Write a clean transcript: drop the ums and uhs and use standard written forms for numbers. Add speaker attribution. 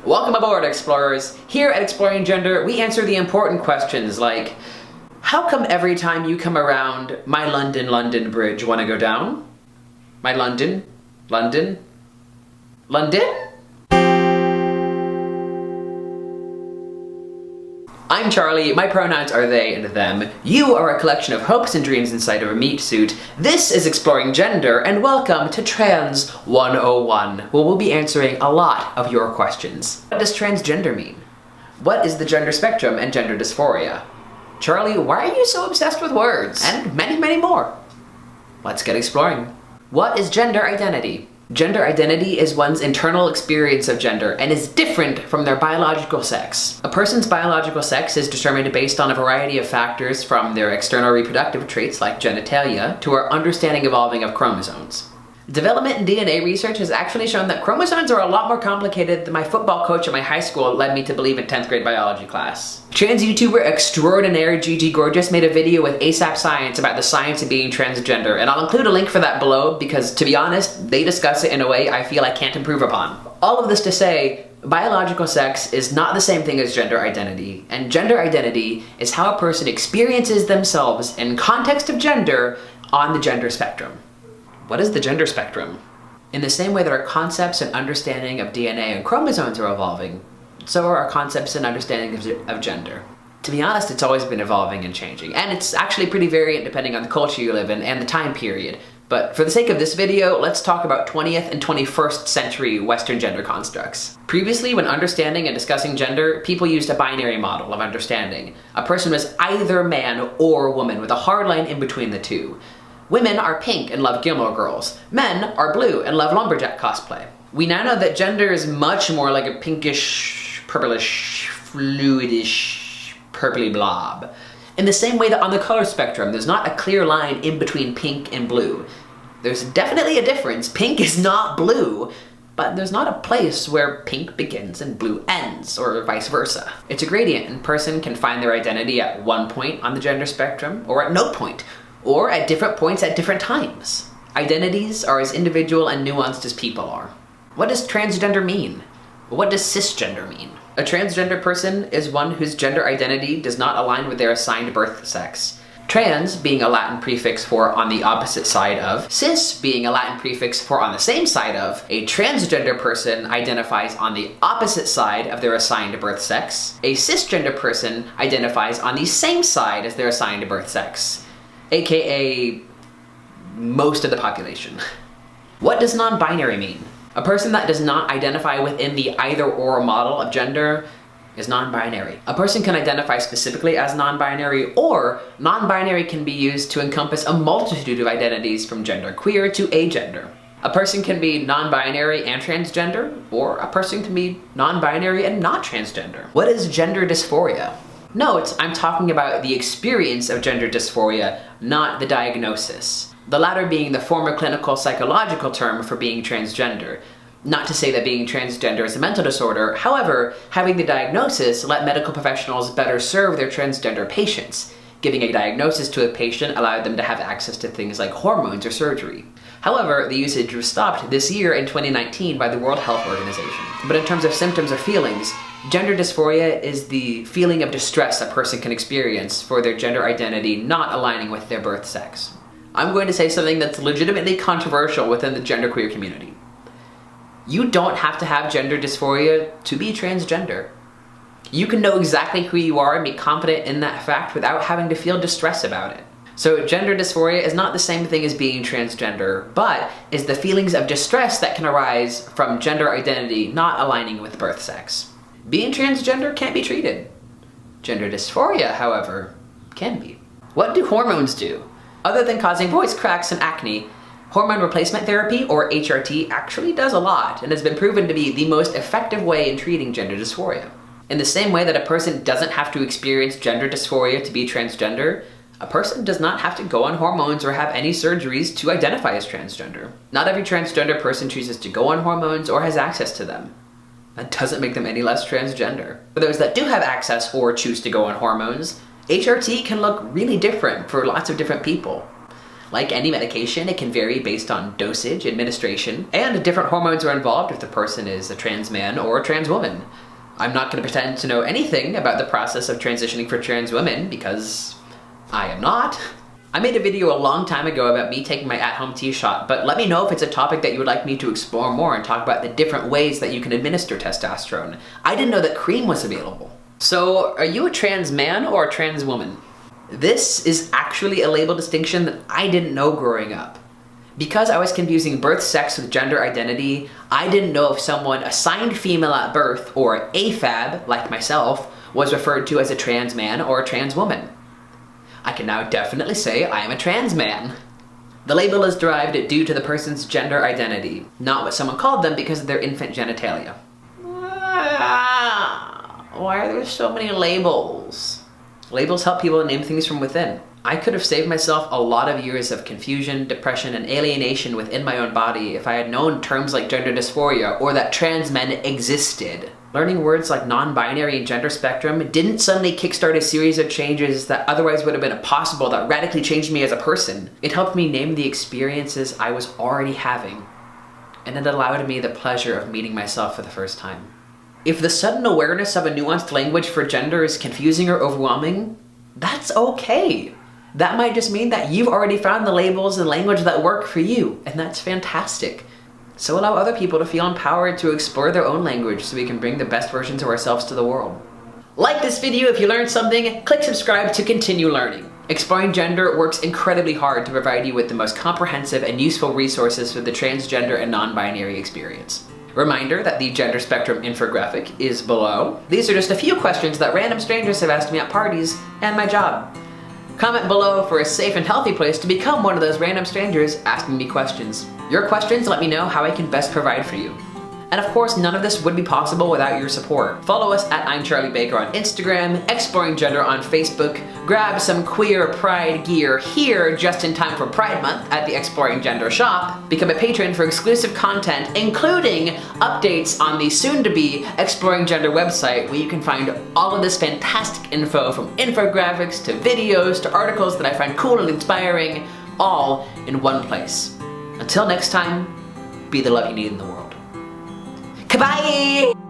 Speaker 1: Welcome aboard, explorers! Here at Exploring Gender, we answer the important questions like, how come every time you come around my London bridge wanna go down? My London? London? I'm Charlie, my pronouns are they and them. You are a collection of hopes and dreams inside of a meat suit. This is Exploring Gender, and welcome to Trans 101, where we'll be answering a lot of your questions. What does transgender mean? What is the gender spectrum and gender dysphoria? Charlie, why are you so obsessed with words? And many more. Let's get exploring. What is gender identity? Gender identity is one's internal experience of gender and is different from their biological sex. A person's biological sex is determined based on a variety of factors, from their external reproductive traits like genitalia to our understanding evolving of chromosomes. Development in DNA research has actually shown that chromosomes are a lot more complicated than my football coach at my high school led me to believe in 10th grade biology class. Trans YouTuber extraordinaire GIGI GOURGOUS made a video with ASAP Science about the science of being transgender, and I'll include a link for that below because, to be honest, they discuss it in a way I feel I can't improve upon. All of this to say, biological sex is not the same thing as gender identity, and gender identity is how a person experiences themselves in context of gender on the gender spectrum. What is the gender spectrum? In the same way that our concepts and understanding of DNA and chromosomes are evolving, so are our concepts and understanding of gender. To be honest, it's always been evolving and changing, and it's actually pretty variant depending on the culture you live in and the time period. But for the sake of this video, let's talk about 20th and 21st century Western gender constructs. Previously, when understanding and discussing gender, people used a binary model of understanding. A person was either man or woman, with a hard line in between the two. Women are pink and love Gilmore Girls. Men are blue and love lumberjack cosplay. We now know that gender is much more like a pinkish, purplish, fluidish, purpley blob. In the same way that on the color spectrum, there's not a clear line in between pink and blue. There's definitely a difference. Pink is not blue, but there's not a place where pink begins and blue ends, or vice versa. It's a gradient, and a person can find their identity at one point on the gender spectrum, or at no point, or at different points at different times. Identities are as individual and nuanced as people are. What does transgender mean? What does cisgender mean? A transgender person is one whose gender identity does not align with their assigned birth sex. Trans being a Latin prefix for on the opposite side of, cis being a Latin prefix for on the same side of, a transgender person identifies on the opposite side of their assigned birth sex. A cisgender person identifies on the same side as their assigned birth sex, aka most of the population. What does non-binary mean? A person that does not identify within the either-or model of gender is non-binary. A person can identify specifically as non-binary, or non-binary can be used to encompass a multitude of identities from genderqueer to agender. A person can be non-binary and transgender, or a person can be non-binary and not transgender. What is gender dysphoria? No, I'm talking about the experience of gender dysphoria, not the diagnosis. The latter being the former clinical psychological term for being transgender. Not to say that being transgender is a mental disorder, however, having the diagnosis let medical professionals better serve their transgender patients. Giving a diagnosis to a patient allowed them to have access to things like hormones or surgery. However, the usage was stopped this year in 2019 by the World Health Organization. But in terms of symptoms or feelings, gender dysphoria is the feeling of distress a person can experience for their gender identity not aligning with their birth sex. I'm going to say something that's legitimately controversial within the genderqueer community. You don't have to have gender dysphoria to be transgender. You can know exactly who you are and be confident in that fact without having to feel distress about it. So gender dysphoria is not the same thing as being transgender, but is the feelings of distress that can arise from gender identity not aligning with birth sex. Being transgender can't be treated. Gender dysphoria, however, can be. What do hormones do? Other than causing voice cracks and acne, hormone replacement therapy, or HRT, actually does a lot and has been proven to be the most effective way in treating gender dysphoria. In the same way that a person doesn't have to experience gender dysphoria to be transgender, a person does not have to go on hormones or have any surgeries to identify as transgender. Not every transgender person chooses to go on hormones or has access to them. That doesn't make them any less transgender. For those that do have access or choose to go on hormones, HRT can look really different for lots of different people. Like any medication, it can vary based on dosage, administration, and different hormones are involved if the person is a trans man or a trans woman. I'm not going to pretend to know anything about the process of transitioning for trans women because I am not. I made a video a long time ago about me taking my at-home T-shot, but let me know if it's a topic that you would like me to explore more and talk about the different ways that you can administer testosterone. I didn't know that cream was available. So, are you a trans man or a trans woman? This is actually a label distinction that I didn't know growing up. Because I was confusing birth sex with gender identity, I didn't know if someone assigned female at birth, or AFAB, like myself, was referred to as a trans man or a trans woman. I can now definitely say I am a trans man. The label is derived due to the person's gender identity, not what someone called them because of their infant genitalia. Why are there so many labels? Labels help people name things from within. I could have saved myself a lot of years of confusion, depression, and alienation within my own body if I had known terms like gender dysphoria or that trans men existed. Learning words like non-binary and gender spectrum didn't suddenly kickstart a series of changes that otherwise would have been impossible that radically changed me as a person. It helped me name the experiences I was already having, and it allowed me the pleasure of meeting myself for the first time. If the sudden awareness of a nuanced language for gender is confusing or overwhelming, that's okay. That might just mean that you've already found the labels and language that work for you, and that's fantastic. So allow other people to feel empowered to explore their own language so we can bring the best versions of ourselves to the world. Like this video if you learned something, click subscribe to continue learning. Exploring Gender works incredibly hard to provide you with the most comprehensive and useful resources for the transgender and non-binary experience. Reminder that the gender spectrum infographic is below. These are just a few questions that random strangers have asked me at parties and my job. Comment below for a safe and healthy place to become one of those random strangers asking me questions. Your questions let me know how I can best provide for you. And of course, none of this would be possible without your support. Follow us at I'm Charlie Baker on Instagram, Exploring Gender on Facebook, grab some queer pride gear here just in time for Pride Month at the Exploring Gender shop, become a patron for exclusive content, including updates on the soon-to-be Exploring Gender website, where you can find all of this fantastic info from infographics to videos to articles that I find cool and inspiring, all in one place. Until next time, be the love you need in the world. Goodbye!